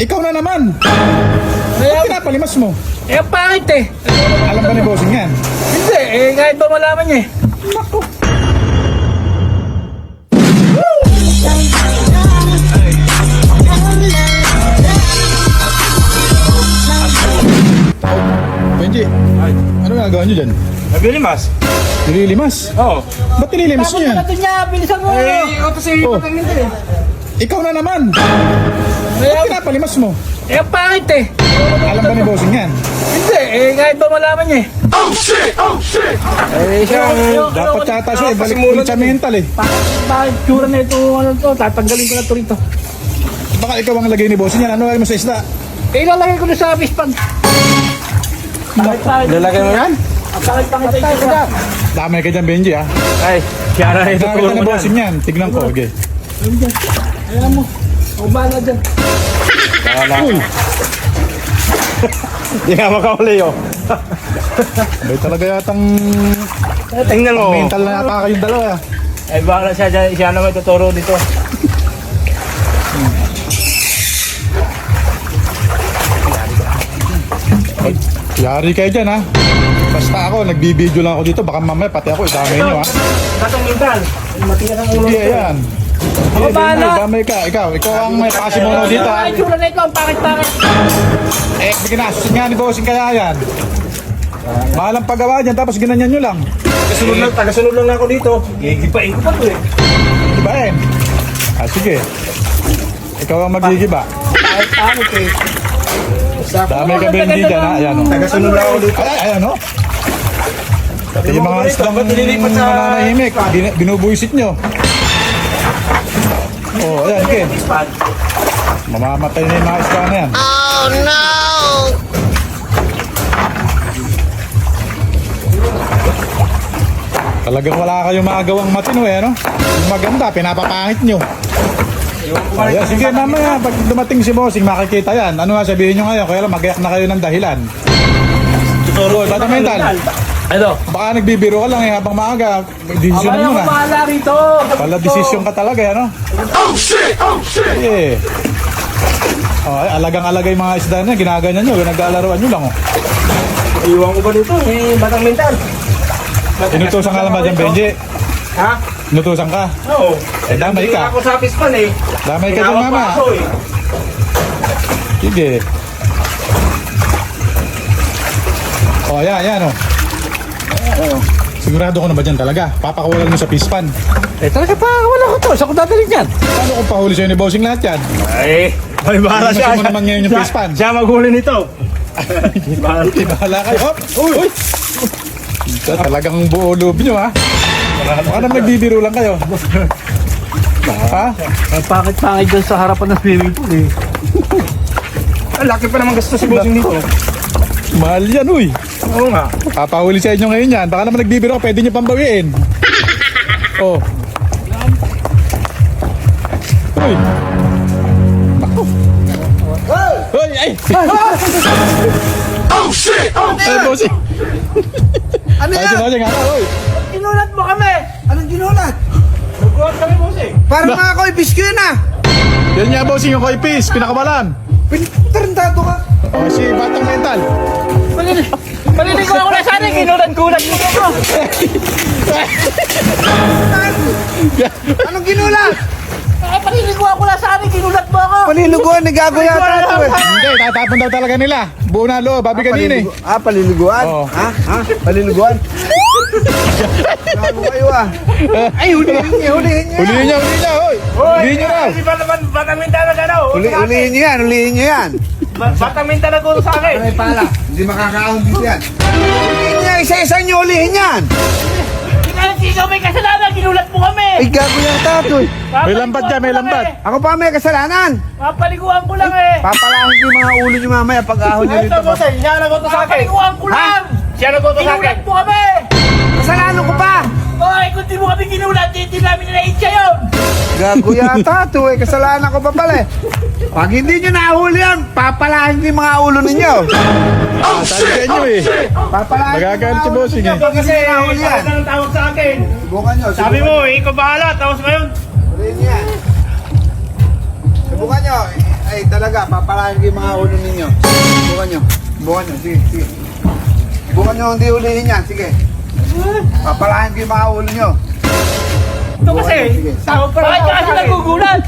Ikaw na naman! Kaya, Ba't pinapalimas mo? pangit eh. Alam ba ni bossing yan? Hindi, kahit ba malaman niya eh. Naku! Benji, ano nagawa nyo dyan? Nabili mas? Nililimas? Oo. Ba't nililimas nyo yan? Ito niya, bilisan mo. Ito si Oh. Patanglindan eh. Ikaw na naman! Kaya, Ba't pinapalimas mo? pangit eh. Alam ba ni bossing yan? Hindi, kahit ba malaman niya eh. Siya Dapat yata siya, balik ulit sa mental eh. Bakit tsura na ito, ano to, tatanggalin ko na ito rito. Baka ikaw ang lagay ni bossing yan, ano lagay mo sa isda? Ilalagay ko na sa fish pan. Bakit? lalagay mo yan? Bakit pangit ito? Damay ka dyan, Benji ha? Ay, siya na ito Nakakita turo ni mo bossing yan, tignan ko, okay. Ayan mo, umala dyan. Uy, Hindi nga makauli oh. may talaga yatang Tingnan mo. mental na yata kayong dalawa. Ay baka siya naman tuturo dito. Yari kayo dyan ha. Basta ako, nagbibideo lang ako dito, baka mamaya pati ako, idamay nyo ha. Patanglindan. Matigas ang ulo. Hindi, ayan. Ako bahala. Damay ka, ikaw ang may pasimuno dito ha. Bakit tsura na ito, ang pangit-pangit. Eh, ginasusin nga ni bossing kaya yan. Mahalang paggawa dyan, tapos ginanyan nyo lang. Tagasunod lang ako dito. Gigipain ko pa to eh. Gibain. Ah, sige. Ikaw ang magigiba. Pangit eh. Damay ka Benji dyan ha, ayan o. Tagasunod lang ako dito. Ay, ayan o. Pati yung mga islang Ba't nililipat sa- nananahimik, binubuisit nyo. Oh, ayan, Ken. Mamamatay na yung mga isla na yan. Oh, no! Talagang wala kayong magawang matino eh, no? Yung maganda, pinapapangit nyo. Ayan, sige mamaya, pag dumating si bossing, makikita yan. Ano nga sabihin nyo ngayon? Kaya lang, magayak na kayo ng dahilan. Tuturo, bata mental. Ano? Baka nagbibiro ka lang eh, habang maaga. Desisyon Abay mo ako na. bahala rito. Pala desisyon ka talaga, ano? Oh shit! Oh shit! Eh. Oh, ay, alagang-alagay mga isda na, ginaganyan nyo, naglalarawan nyo lang, oh. Iwan ko ba dito? Patanglindan. Inutusan ka lang ba dyan, Benji? Ha? Inutusan ka? Oo. Eh, damay Nandito ka. ako sa pispan eh. Damay ka dyan, Tinawag pa mama. ako, eh. Sige. Oh, ayan, ayan, oh. Sigurado ko na ba dyan talaga? Papakulan mo sa pispan. Talaga pa, wala ko to. Saan ko dadalhin yan? Paano kung pahuli sa'yo ni bossing lahat yan? Ay, may bahala Hindi siya. mo naman ngayon yung pispan. Siya maghuli nito. Bahala. Bahala kayo. Hop! Uy! Uy! Ito, talagang buo loob nyo, ha? Baka naman nagbibiro lang kayo. Ha? Ang pangit-pangit dyan sa harapan ng swimming pool eh. Ang laki pa naman gasto si bossing dito. Mahal yan, uy. Oo nga. Papahuli sa inyo ngayon yan. Baka naman nagbibiro ka, pwede nyo pang bawiin. Oh. Uy. Naku. Uy, ay! Oh, shit! Oh, shit! Ay, bossing. Ano Ay, yan? sinasing nga, uy. Inulat mo kami! Anong ginulat? Nagkuhat kami bossing. Para mga ko'y bisky na. Yan nga, bossing, yung koi fish, pinakabalan. Tarantado ka. Oh, si Batang Mental. Maliligo ako na sana, ginulat-gulat mo ako. Anong ginulat? Maliligo ako na sana, ginulat mo ako. Paliliguan, nagago yata ito eh. Hindi, tatapon daw talaga nila. Buo na loob, babi kanina eh. Paliliguan? Oo. Ha? Paliliguan? Gago kayo ah. Ay, hulihin niyo, hulihin niyo. Hulihin niya, hoy. Hulihin niyo raw. Kasi ba naman Patanglindan na gano'n? Hulihin niyo yan, hulihin niyo yan. Patanglindan na gano'n sa akin. Ay, pala. Hindi makakaahon dito yan. Hulihin niyo, isa-isa niyo hulihin yan. Ikaw may kasalanan, ginulat mo kami. Ay, gago yata ito eh. May lambat dyan, may lambat. Ako pa may kasalanan. Papaliguan ko lang eh. Papalahin niyo yung mga ulo niyo mamaya pag ahon niyo Ay, dito. ito bossing. Siya nagoto sa akin. Papaliguan ko lang. Siya nagoto sa akin. Ginulat mo kami. Kasalanan ko pa. Oy, kung di mo kami ginulat, hindi namin nalaitsa yun. Gago yata ito eh. Kasalanan ko pa pala eh. Pag hindi nyo nahuli yan, papalahin niyo yung mga ulo ninyo. Sabi sa inyo eh. Papalahin niyo yung Magagalit mga si ulo bossing ninyo. eh. Pag Kasi hindi nyo nahuli yan. ang tawag sa akin. Subukan nyo. Sabi mo, ikaw bahala. Tapos ngayon, Hulihin nyo yan. Subukan nyo. Ay, talaga, papalain ko yung mga ulo ninyo. Bukan nyo. Bukan nyo, sige, sige. Bukan nyo, hindi ulihin yan, sige. Papalain ko yung mga ulo nyo. Ito kasi, Sige. bakit ka kasi nagugulat?